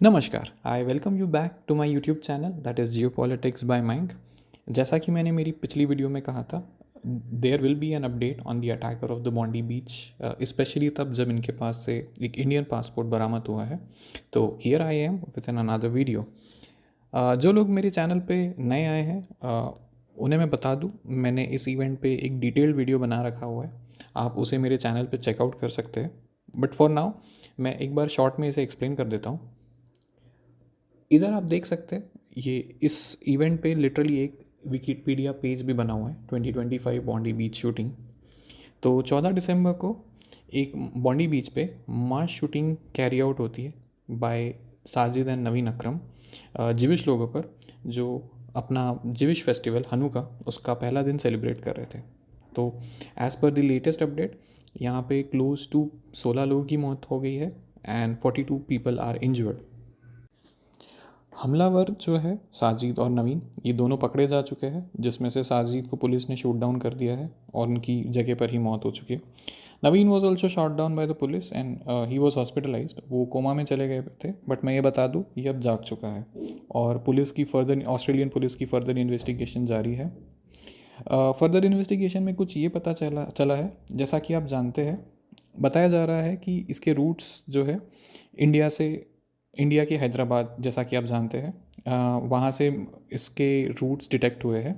नमस्कार, I welcome you back to my YouTube channel that is geo politics by माइंक। जैसा कि मैंने मेरी पिछली वीडियो में कहा था, there will be an update on the attacker of the Bondi beach, specially तब जब इनके पास से एक इंडियन पासपोर्ट बरामद हुआ है। तो here I am with an another video. जो लोग मेरे चैनल पे नए आए हैं, उन्हें मैं बता दूं, मैंने इस इवेंट पे एक डिटेल्ड वीडियो बना रखा हुआ है। आप उसे मेरे चैनल पे चेकआउट कर सकते हैं। बट फॉर नाउ मैं एक बार शॉर्ट में इसे एक्सप्लेन कर देता हूँ। इधर आप देख सकते हैं, ये इस इवेंट पे लिटरली एक विकिपीडिया पेज भी बना हुआ है, 2025 बॉन्डी बीच शूटिंग। तो 14 दिसंबर को एक बॉन्डी बीच पे मास शूटिंग कैरी आउट होती है बाय साजिद एंड नवीन अकरम, जिविश लोगों पर, जो अपना जिविश फेस्टिवल हनुका उसका पहला दिन सेलिब्रेट कर रहे थे। तो as per the latest update, यहाँ पे क्लोज टू 16 लोगों की मौत हो गई है एंड 42 पीपल आर इंजर्ड। हमलावर जो है साजिद और नवीन, ये दोनों पकड़े जा चुके हैं, जिसमें से साजिद को पुलिस ने शूट डाउन कर दिया है और उनकी जगह पर ही मौत हो चुकी है। Naveen was also shot down by the police and he was hospitalised. वो कोमा में चले गए थे, बट मैं ये बता दूँ ये अब जाग चुका है और पुलिस की फर्दर ऑस्ट्रेलियन पुलिस की फर्दर इन्वेस्टिगेशन जारी है। फर्दर इन्वेस्टिगेशन में कुछ ये पता चला है, जैसा कि आप जानते हैं, बताया जा रहा है कि इसके रूट्स जो है इंडिया से, इंडिया के हैदराबाद, जैसा कि आप जानते हैं, वहाँ से इसके रूट्स डिटेक्ट हुए हैं।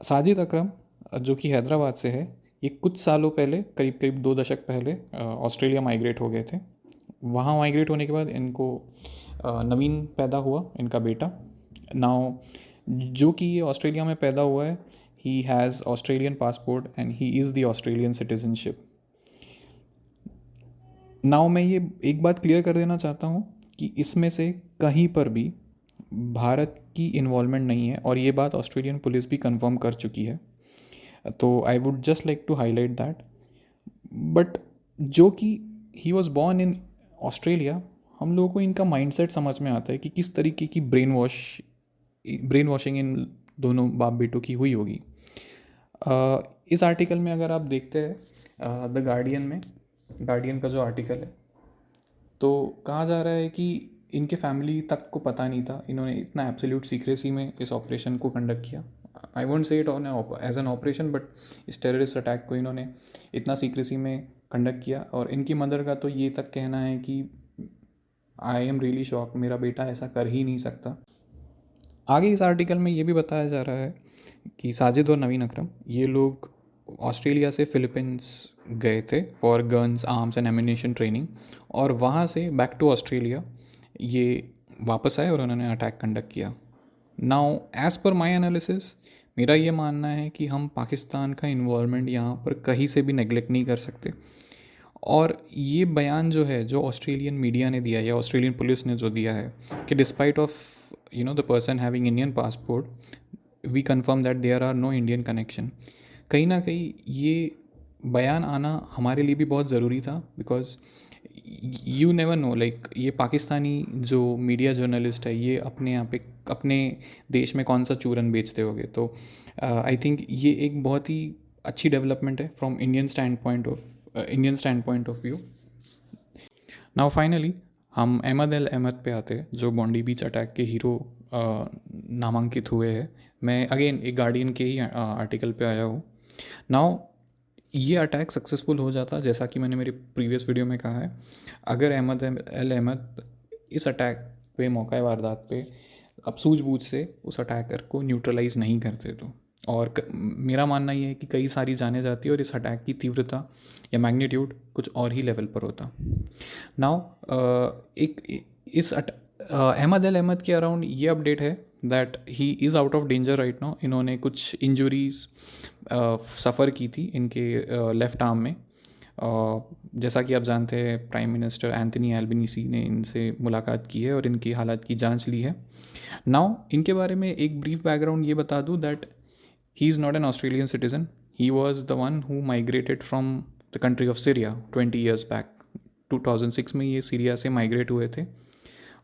साजिद अकरम, जो कि हैदराबाद से है, ये कुछ सालों पहले, करीब करीब 2 दशक पहले ऑस्ट्रेलिया माइग्रेट हो गए थे। वहाँ माइग्रेट होने के बाद इनको नवीन पैदा हुआ, इनका बेटा। नाउ जो कि ये ऑस्ट्रेलिया में पैदा हुआ है, he has Australian passport and he is the Australian citizenship. Now मैं ये एक बात क्लियर कर देना चाहता हूँ कि इसमें से कहीं पर भी भारत की इन्वॉल्वमेंट नहीं है, और ये बात ऑस्ट्रेलियन पुलिस भी कंफर्म कर चुकी है। तो I would just like to highlight that. But जो कि he was born in Australia, हम लोगों को इनका माइंडसेट समझ में आता है कि किस तरीके की ब्रेन वॉशिंग इन दोनों बाप बेटों की हुई होगी। इस आर्टिकल में अगर आप देखते हैं, द गार्डियन में, गार्डियन का जो आर्टिकल है, तो कहा जा रहा है कि इनके फैमिली तक को पता नहीं था, इन्होंने इतना एब्सोल्यूट सीक्रेसी में इस ऑपरेशन को कंडक्ट किया। I won't say it on as an operation, but इस टेररिस्ट अटैक को इन्होंने इतना सीक्रेसी में कंडक्ट किया। और इनकी मदर का तो ये तक कहना है कि आई एम रियली शॉक, मेरा बेटा ऐसा कर ही नहीं सकता। आगे इस आर्टिकल में ये भी बताया जा रहा है कि साजिद और नवीन अकरम, ये लोग ऑस्ट्रेलिया से फिलीपींस गए थे for guns, arms and ammunition training, और वहाँ से बैक टू ऑस्ट्रेलिया ये वापस आए और उन्होंने अटैक कंडक्ट किया। नाउ एज़ पर माई एनालिसिस, मेरा ये मानना है कि हम पाकिस्तान का इन्वॉल्वमेंट यहाँ पर कहीं से भी नेगलेक्ट नहीं कर सकते। और ये बयान जो है, जो ऑस्ट्रेलियन मीडिया ने दिया या ऑस्ट्रेलियन पुलिस ने जो दिया है कि despite of the person having Indian passport, we confirm that there are no Indian connection, कहीं ना कहीं ये बयान आना हमारे लिए भी बहुत ज़रूरी था। Because you never know, like ये पाकिस्तानी जो मीडिया जर्नलिस्ट है, ये अपने यहाँ पे अपने देश में कौन सा चूरन बेचते होंगे। तो आई थिंक ये एक बहुत ही अच्छी डेवलपमेंट है from Indian stand point of view. Now finally हम अहमद अल अहमद पे आते हैं, जो बॉन्डी बीच अटैक के हीरो नामांकित हुए हैं। मैं अगेन एक गार्डियन के ही आर्टिकल पे आया हूँ। नाउ ये अटैक सक्सेसफुल हो जाता, जैसा कि मैंने मेरी प्रीवियस वीडियो में कहा है, अगर अहमद अल अहमद इस अटैक पे, मौका वारदात पे, अब सूझबूझ से उस अटैकर को न्यूट्रलाइज नहीं करते तो, और मेरा मानना ये है कि कई सारी जाने जाती है और इस अटैक की तीव्रता या मैग्नीट्यूड कुछ और ही लेवल पर होता। नाउ एक इस अहमद अल अहमद के अराउंड ये अपडेट है that he is out of danger right now. इन्होंने कुछ इंजरीज सफ़र की थी इनके लेफ़्ट आर्म में। जैसा कि आप जानते हैं, प्राइम मिनिस्टर एंथनी एल्बनीसी ने इनसे मुलाकात की है और इनकी हालत की जांच ली है। नाउ इनके बारे में एक ब्रीफ बैकग्राउंड ये बता दूं that he is not an Australian citizen. He was the one who migrated from the country of Syria 20 years back. 2006 में ये सीरिया से माइग्रेट हुए थे,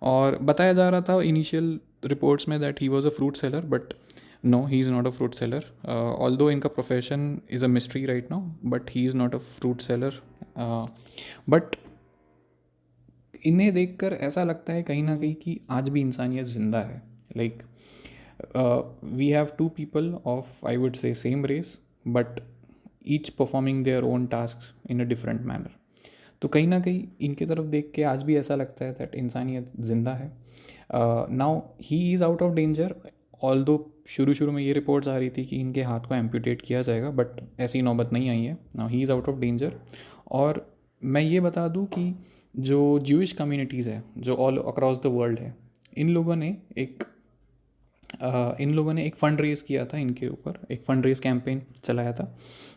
और बताया जा रहा था इनिशियल रिपोर्ट्स में that he was a fruit seller, but no, he is not a fruit seller. Although इनका profession is a mystery right now, but he is not a fruit seller. But इन्हें देखकर ऐसा लगता है कहीं ना कहीं कि आज भी इंसानियत ज़िंदा है. Like we have two people of I would say same race, but each performing their own task in a different manner. तो कहीं ना कहीं इनके तरफ देख के आज भी ऐसा लगता है दैट इंसानियत ज़िंदा है. Now he is out of danger, all दो शुरू में ये रिपोर्ट्स आ रही थी कि इनके हाथ को एम्पूटेट किया जाएगा, बट ऐसी नौबत नहीं आई है. Now he is out of danger. और मैं ये बता दूँ कि जो ज्यूइश कम्युनिटीज़ है जो ऑल अक्रॉस द वर्ल्ड है, इन लोगों ने एक फ़ंड रेज़ किया था, इनके ऊपर एक फ़ंड रेज़ कैंपेन चलाया था,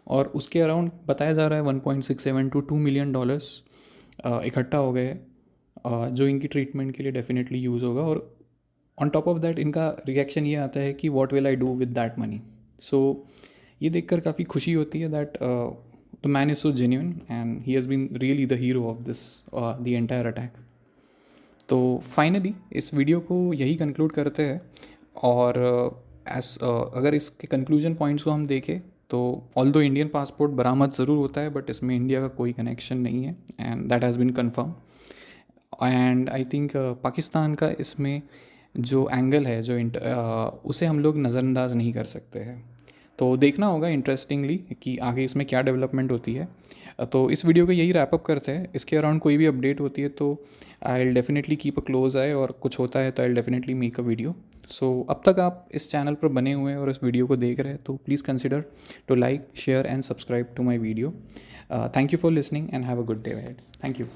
और उसके अराउंड बताया जा रहा है 1.67 to 2 मिलियन डॉलर्स इकट्ठा हो गए, जो इनकी ट्रीटमेंट के लिए डेफिनेटली यूज़ होगा. और ऑन टॉप ऑफ दैट इनका रिएक्शन ये आता है कि what will I do with that money. So ये देखकर काफ़ी खुशी होती है that the man is so genuine and he has been really the hero of this the entire attack. तो फाइनली इस वीडियो को यही कंक्लूड करते हैं. और अगर इसके कंक्लूजन पॉइंट्स को हम देखें तो ऑल दो इंडियन पासपोर्ट बरामद ज़रूर होता है, बट इसमें इंडिया का कोई कनेक्शन नहीं है, and that has been confirm. And I think Pakistan का इसमें जो एंगल है उसे हम लोग नज़रअंदाज नहीं कर सकते हैं. तो देखना होगा इंटरेस्टिंगली कि आगे इसमें क्या डेवलपमेंट होती है. तो इस वीडियो को यही रैप अप करते हैं. इसके अराउंड कोई भी अपडेट होती है तो I will definitely keep a close eye, और कुछ होता है तो I will definitely make a video. So अब तक आप इस चैनल पर बने हुए हैं और इस वीडियो को देख रहे हैं तो please consider to like, share and subscribe to my video. Thank you for listening and have a good day ahead. Thank you.